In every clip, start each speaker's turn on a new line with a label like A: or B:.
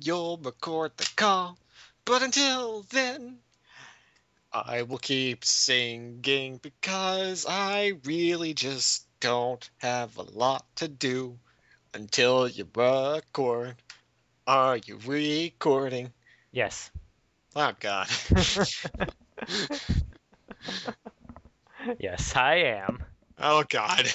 A: you'll record the call. But until then, I will keep singing because I really just don't have a lot to do until you record. Are you recording?
B: Yes.
A: Oh, God.
B: Yes, I am.
A: Oh, God.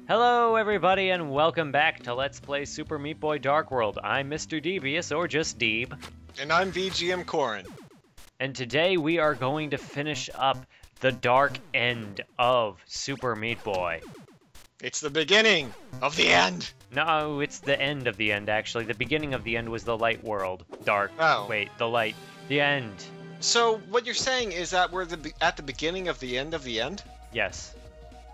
B: Hello, everybody, and welcome back to Let's Play Super Meat Boy Dark World. I'm Mr. Devious, or just Deeb.
A: And I'm VGM Corin.
B: And today we are going to finish up the dark end of Super Meat Boy.
A: It's the beginning of the end.
B: No, it's the end of the end, actually. The beginning of the end was the light world. Dark.
A: Oh.
B: Wait, the light. The end.
A: So what you're saying is that we're at the beginning of the end of the end?
B: Yes.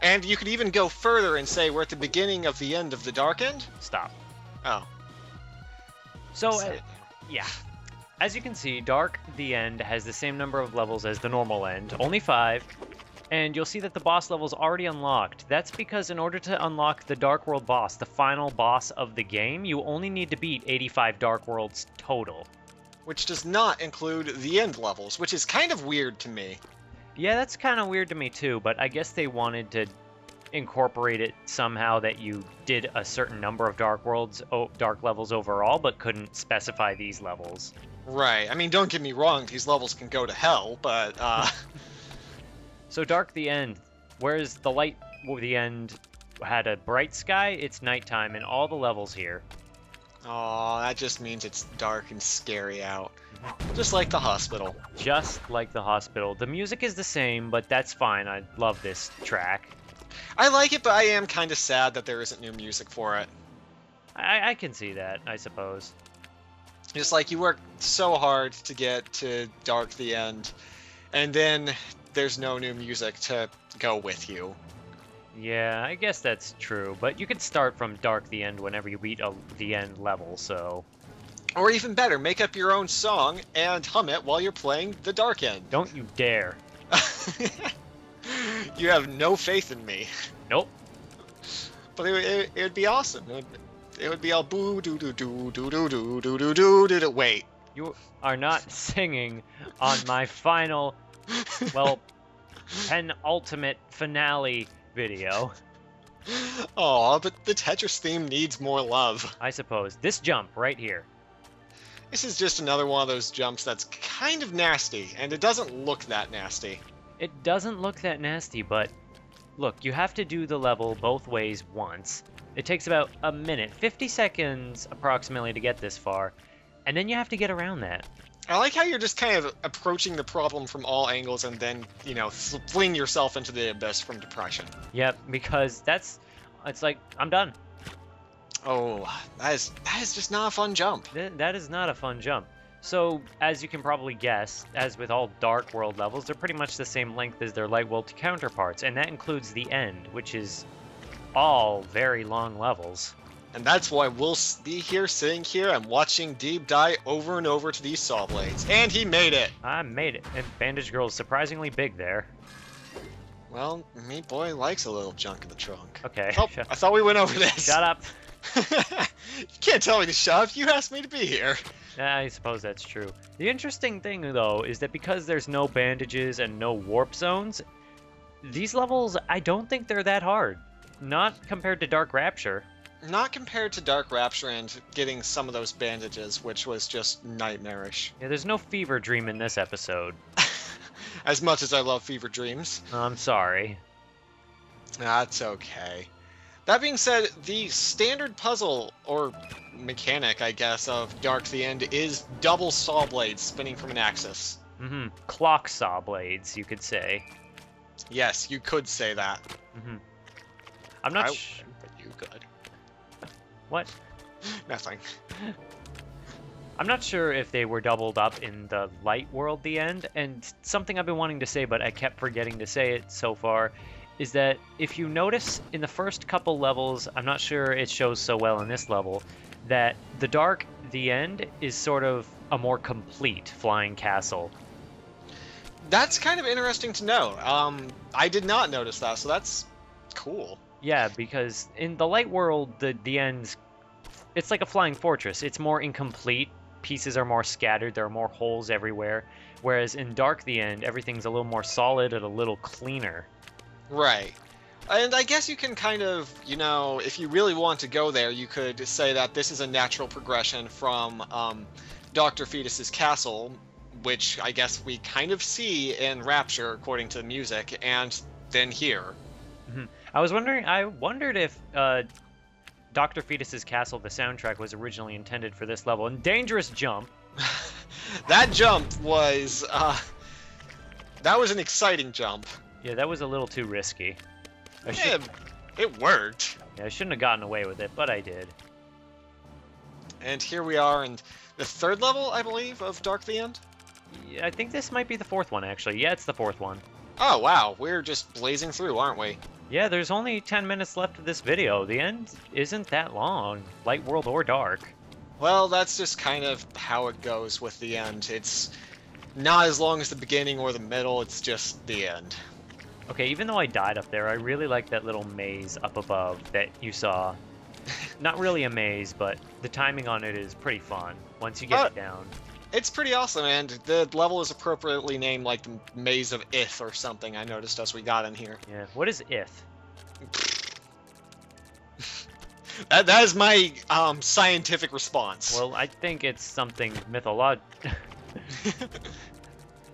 A: And you could even go further and say we're at the beginning of the end of the dark end?
B: Stop.
A: Oh.
B: So,
A: Say it
B: yeah. As you can see, Dark the End has the same number of levels as the normal end, only 5, and you'll see that the boss level is already unlocked. That's because in order to unlock the Dark World boss, the final boss of the game, you only need to beat 85 Dark Worlds total.
A: Which does not include the end levels, which is kind of weird to me.
B: Yeah, that's kind of weird to me too, but I guess they wanted to incorporate it somehow that you did a certain number of Dark levels overall, but couldn't specify these levels.
A: Right. I mean, don't get me wrong, these levels can go to hell, but,
B: So Dark the End, whereas the Light the End had a bright sky, it's nighttime in all the levels here.
A: Aw, that just means it's dark and scary out. Just like the hospital.
B: Just like the hospital. The music is the same, but that's fine. I love this track.
A: I like it, but I am kind of sad that there isn't new music for it.
B: I can see that, I suppose.
A: Just like you worked so hard to get to Dark the End, and then there's no new music to go with you.
B: Yeah, I guess that's true, but you can start from Dark the End whenever you beat the end level, so...
A: Or even better, make up your own song and hum it while you're playing the Dark End.
B: Don't you dare.
A: You have no faith in me.
B: Nope.
A: But it would be awesome. It would be all boo doo doo doo doo doo doo doo doo doo doo doo. Wait.
B: You are not singing on my final, well, penultimate finale video.
A: Aw, but the Tetris theme needs more love.
B: I suppose. This jump right here.
A: This is just another one of those jumps that's kind of nasty, and it doesn't look that nasty.
B: It doesn't look that nasty, but look, you have to do the level both ways once. It takes about a minute, 50 seconds approximately to get this far, and then you have to get around that.
A: I like how you're just kind of approaching the problem from all angles and then, you know, fling yourself into the abyss from depression.
B: Yep, because it's like, I'm done.
A: Oh, that is just not a fun jump.
B: That is not a fun jump. So, as you can probably guess, as with all Dark World levels, they're pretty much the same length as their Light World counterparts, and that includes the end, which is all very long levels.
A: And that's why we'll be here, sitting here, and watching Deeb die over and over to these saw blades. And he made it!
B: I made it, and Bandage Girl is surprisingly big there.
A: Well, Meat Boy likes a little junk in the trunk.
B: Okay.
A: Oh, I thought we went over this.
B: Shut up.
A: You can't tell me to shut up. You asked me to be here.
B: I suppose that's true. The interesting thing, though, is that because there's no bandages and no warp zones, these levels, I don't think they're that hard. Not compared to Dark Rapture.
A: Not compared to Dark Rapture and getting some of those bandages, which was just nightmarish.
B: Yeah, there's no fever dream in this episode.
A: As much as I love Fever Dreams.
B: I'm sorry.
A: That's okay. That being said, the standard puzzle, or mechanic, I guess, of Dark the End is double saw blades spinning from an axis.
B: Mm-hmm. Clock saw blades, you could say.
A: Yes, you could say that.
B: Mm-hmm. I'm not
A: but you could.
B: What?
A: Nothing.
B: I'm not sure if they were doubled up in the Light World the End, and something I've been wanting to say, but I kept forgetting to say it so far, is that if you notice in the first couple levels, I'm not sure it shows so well in this level, that the Dark the End is sort of a more complete flying castle.
A: That's kind of interesting to know. I did not notice that, so that's cool.
B: Yeah, because in the Light World, the End's it's like a flying fortress. It's more incomplete. Pieces are more scattered. There are more holes everywhere. Whereas in Dark the End, everything's a little more solid and a little cleaner.
A: Right. And I guess you can kind of, you know, if you really want to go there, you could say that this is a natural progression from Dr. Fetus's castle, which I guess we kind of see in Rapture according to the music, and then here.
B: Mhm. I wondered if Dr. Fetus's Castle, the soundtrack, was originally intended for this level. And dangerous jump.
A: That jump was, that was an exciting jump.
B: Yeah, that was a little too risky.
A: Yeah, it worked.
B: Yeah, I shouldn't have gotten away with it, but I did.
A: And here we are in the third level, I believe, of Dark the End.
B: Yeah, I think this might be the fourth one, actually. Yeah, it's the fourth one.
A: Oh, wow. We're just blazing through, aren't we?
B: Yeah, there's only 10 minutes left of this video. The end isn't that long, light world or dark.
A: Well, that's just kind of how it goes with the end. It's not as long as the beginning or the middle, it's just the end.
B: Okay, even though I died up there, I really like that little maze up above that you saw. Not really a maze, but the timing on it is pretty fun once you get it down.
A: It's pretty awesome, and the level is appropriately named like the Maze of Ith or something, I noticed as we got in here.
B: Yeah, what is Ith?
A: That is my scientific response.
B: Well, I think it's something mythological.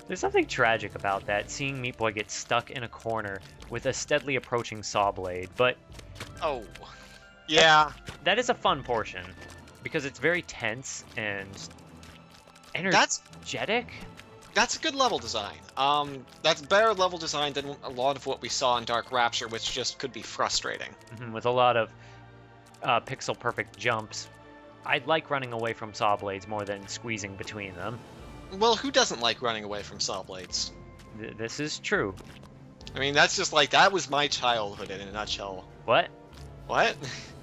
B: There's something tragic about that, seeing Meat Boy get stuck in a corner with a steadily approaching saw blade, but...
A: Oh, yeah.
B: That is a fun portion, because it's very tense and energetic.
A: That's a good level design. That's better level design than a lot of what we saw in Dark Rapture, which just could be frustrating.
B: With a lot of pixel-perfect jumps. I like running away from saw blades more than squeezing between them.
A: Well, who doesn't like running away from saw blades?
B: This is true.
A: I mean, that's just like, that was my childhood in a nutshell.
B: What?
A: What?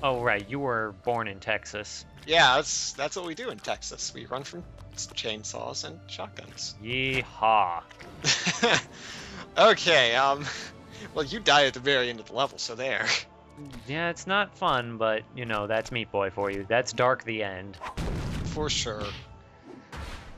B: Oh, right, you were born in Texas.
A: Yeah, that's what we do in Texas. We run from chainsaws and shotguns.
B: Yeehaw.
A: Okay, well, you die at the very end of the level, so there.
B: Yeah, it's not fun, but, you know, that's Meat Boy for you. That's Dark the End.
A: For sure.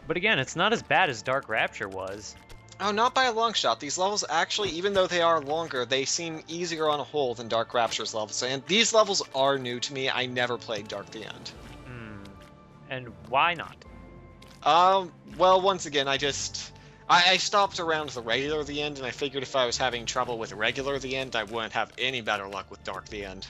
B: But again, it's not as bad as Dark Rapture was.
A: Oh, not by a long shot. These levels actually, even though they are longer, they seem easier on a whole than Dark Rapture's levels. And these levels are new to me. I never played Dark the End.
B: And why not?
A: Well, once again, I stopped around the regular the end, and I figured if I was having trouble with regular the end, I wouldn't have any better luck with Dark the End.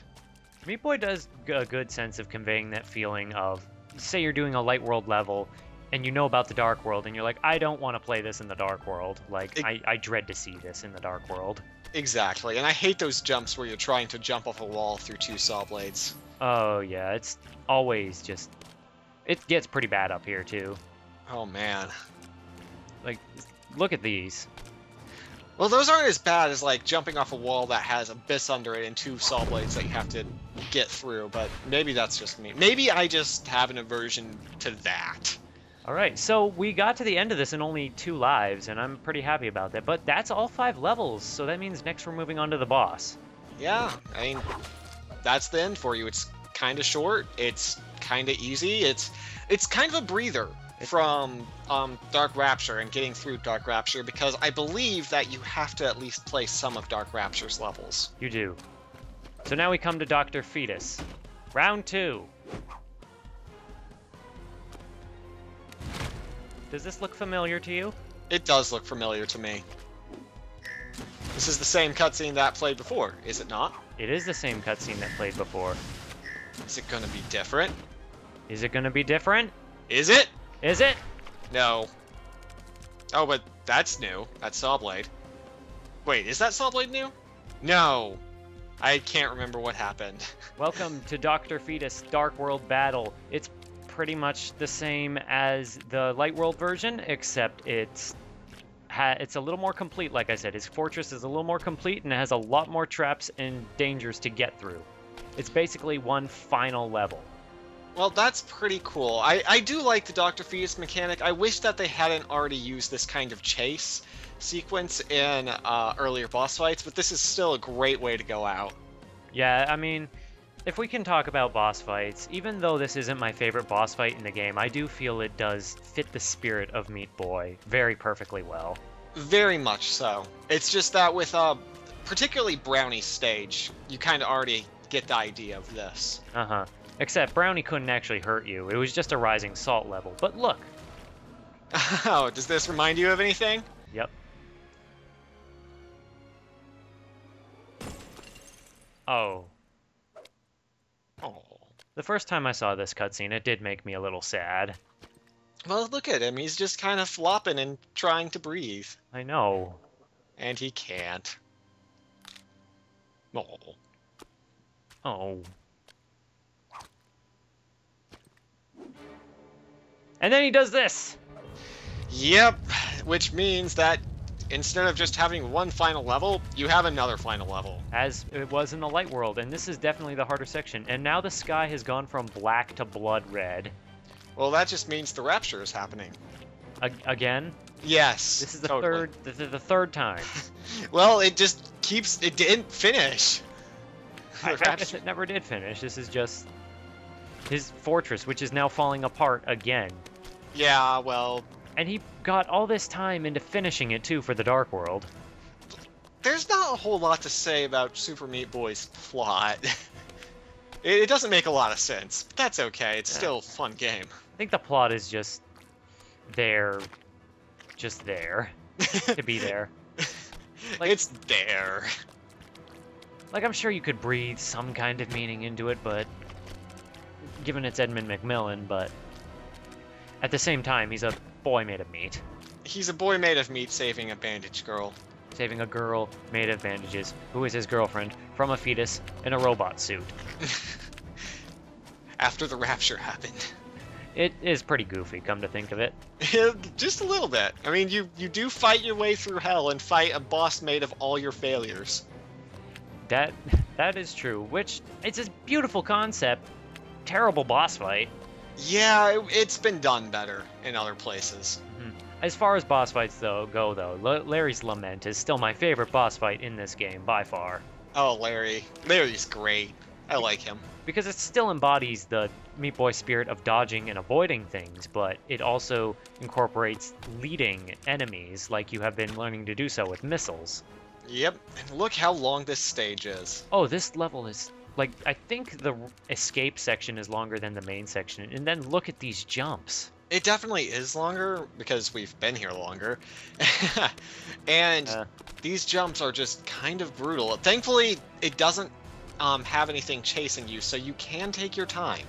B: Meat Boy does a good sense of conveying that feeling of, say you're doing a light world level, and you know about the dark world, and you're like, I don't want to play this in the dark world. Like, I dread to see this in the dark world.
A: Exactly, and I hate those jumps where you're trying to jump off a wall through two saw blades.
B: Oh, yeah, it's always just... It gets pretty bad up here, too.
A: Oh, man.
B: Like, look at these.
A: Well, those aren't as bad as, like, jumping off a wall that has abyss under it and two saw blades that you have to get through, but maybe that's just me. Maybe I just have an aversion to that.
B: Alright, so we got to the end of this in only 2 lives, and I'm pretty happy about that. But that's all 5 levels, so that means next we're moving on to the boss.
A: Yeah, I mean, that's the end for you. It's kind of short, it's kind of easy, it's kind of a breather from Dark Rapture and getting through Dark Rapture, because I believe that you have to at least play some of Dark Rapture's levels.
B: You do. So now we come to Dr. Fetus. Round 2. Does this look familiar to you?
A: It does look familiar to me. This is the same cutscene that played before, is it not?
B: It is the same cutscene that played before.
A: Is it gonna be different?
B: Is it gonna be different?
A: Is it?
B: Is it?
A: No. Oh, but that's new. That's Sawblade. Wait, is that Sawblade new? No. I can't remember what happened.
B: Welcome to Dr. Fetus Dark World Battle. It's pretty much the same as the Light World version, except it's a little more complete, like I said. His fortress is a little more complete, and it has a lot more traps and dangers to get through. It's basically one final level.
A: Well, that's pretty cool. I do like the Dr. Fetus mechanic. I wish that they hadn't already used this kind of chase sequence in earlier boss fights, but this is still a great way to go out.
B: Yeah, I mean, if we can talk about boss fights, even though this isn't my favorite boss fight in the game, I do feel it does fit the spirit of Meat Boy very perfectly well.
A: Very much so. It's just that with particularly Brownie's stage, you kind of already get the idea of this.
B: Uh-huh. Except Brownie couldn't actually hurt you. It was just a rising salt level. But look.
A: Oh, does this remind you of anything?
B: Yep. Oh.
A: Oh.
B: The first time I saw this cutscene, it did make me a little sad.
A: Well, look at him. He's just kind of flopping and trying to breathe.
B: I know.
A: And he can't. Oh.
B: Oh. And then he does this!
A: Yep, which means that instead of just having one final level, you have another final level.
B: As it was in the light world, and this is definitely the harder section. And now the sky has gone from black to blood red.
A: Well, that just means the rapture is happening.
B: Again?
A: Yes.
B: This is the
A: totally.
B: the third time.
A: Well, it just keeps... It didn't finish.
B: I guess it never did finish. This is just his fortress, which is now falling apart again.
A: Yeah, well...
B: And he got all this time into finishing it, too, for the Dark World.
A: There's not a whole lot to say about Super Meat Boy's plot. It doesn't make a lot of sense, but that's okay. It's still a fun game.
B: I think the plot is just there. Just there. To be there. Like,
A: it's there.
B: Like, I'm sure you could breathe some kind of meaning into it, but... Given it's Edmund McMillan, but... At the same time, he's a boy made of meat.
A: He's a boy made of meat saving a bandage girl.
B: Saving a girl made of bandages, who is his girlfriend, from a fetus in a robot suit.
A: After the rapture happened.
B: It is pretty goofy, come to think of it.
A: Just a little bit. I mean, you do fight your way through hell and fight a boss made of all your failures.
B: That is true, which, it's a beautiful concept. Terrible boss fight.
A: Yeah, it's been done better in other places.
B: As far as boss fights go, Larry's Lament is still my favorite boss fight in this game, by far.
A: Oh, Larry's great. I like him.
B: Because it still embodies the Meat Boy spirit of dodging and avoiding things, but it also incorporates leading enemies like you have been learning to do so with missiles.
A: Yep, and look how long this stage is.
B: Oh, this level is... Like, I think the escape section is longer than the main section, and then look at these jumps.
A: It definitely is longer, because we've been here longer. And these jumps are just kind of brutal. Thankfully, it doesn't have anything chasing you, so you can take your time.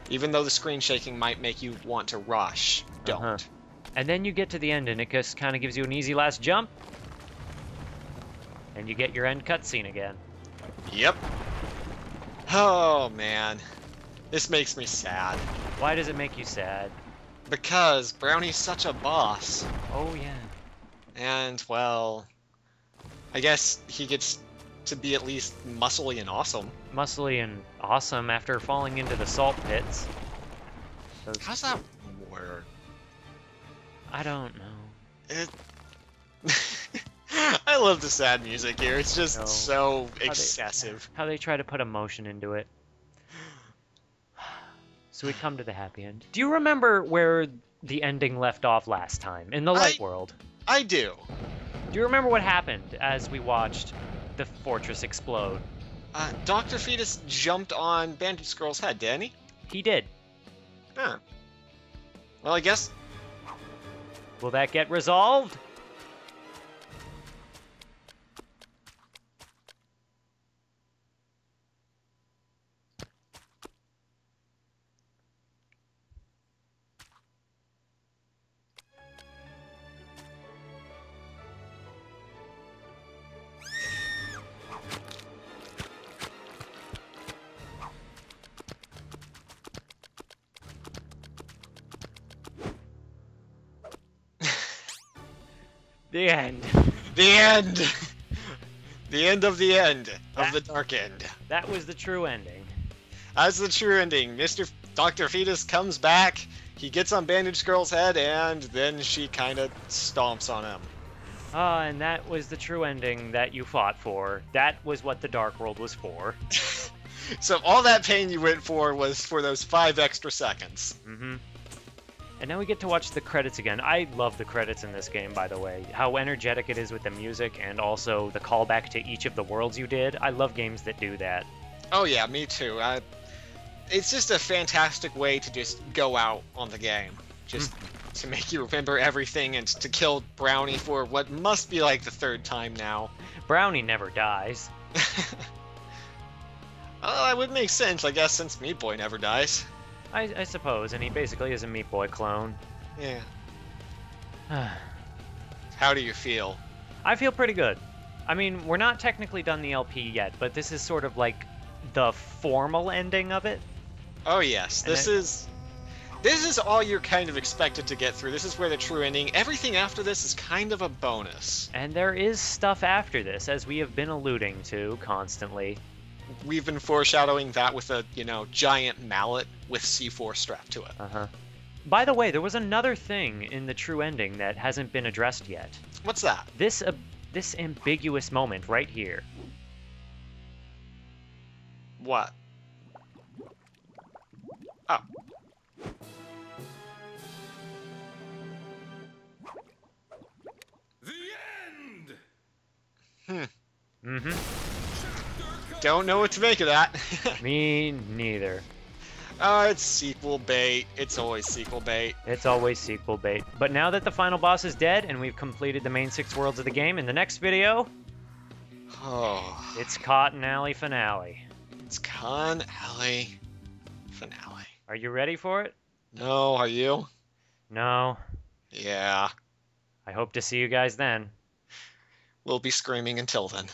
A: Even though the screen shaking might make you want to rush. Don't.
B: And then you get to the end, and it just kind of gives you an easy last jump. And you get your end cutscene again.
A: Yep. Oh, man. This makes me sad.
B: Why does it make you sad?
A: Because Brownie's such a boss.
B: Oh, yeah.
A: And, well... I guess he gets to be at least muscly and awesome.
B: Muscly and awesome after falling into the salt pits.
A: How's that work?
B: I don't know.
A: I love the sad music here. It's just so excessive.
B: How they try to put emotion into it. So we come to the happy end. Do you remember where the ending left off last time, in the light world?
A: I do.
B: Do you remember what happened as we watched the fortress explode?
A: Dr. Fetus jumped on Bandage Girl's head, didn't he?
B: He did.
A: Huh. Well, I guess...
B: Will that get resolved? The end.
A: The end! The end of the end of the dark end.
B: That was the true ending.
A: That's the true ending. Dr. Fetus comes back, he gets on Bandage Girl's head, and then she kind of stomps on him.
B: And that was the true ending that you fought for. That was what the Dark World was for.
A: So all that pain you went for was for those 5 extra seconds.
B: Mm-hmm. And now we get to watch the credits again. I love the credits in this game, by the way. How energetic it is with the music and also the callback to each of the worlds you did. I love games that do that.
A: Oh yeah, me too. It's just a fantastic way to just go out on the game. Just to make you remember everything and to kill Brownie for what must be like the 3rd time now.
B: Brownie never dies.
A: Well, that would make sense, I guess, since Meat Boy never dies.
B: I suppose, and he basically is a Meat Boy clone.
A: Yeah. How do you feel?
B: I feel pretty good. I mean, we're not technically done the LP yet, but this is sort of like the formal ending of it.
A: Oh yes, this is all you're kind of expected to get through. This is where the true ending. Everything after this is kind of a bonus.
B: And there is stuff after this, as we have been alluding to constantly.
A: We've been foreshadowing that with a, giant mallet with C4 strapped to it.
B: Uh-huh. By the way, there was another thing in the true ending that hasn't been addressed yet.
A: What's that?
B: This ambiguous moment right here.
A: What? Oh.
C: The end!
B: Mm-hmm.
A: Don't know what to make of that.
B: Me neither.
A: It's sequel bait. It's always sequel bait.
B: It's always sequel bait. But now that the final boss is dead and we've completed the main 6 worlds of the game, in the next video, it's Cotton Alley finale.
A: It's Con Alley finale.
B: Are you ready for it?
A: No, are you?
B: No.
A: Yeah.
B: I hope to see you guys then.
A: We'll be screaming until then.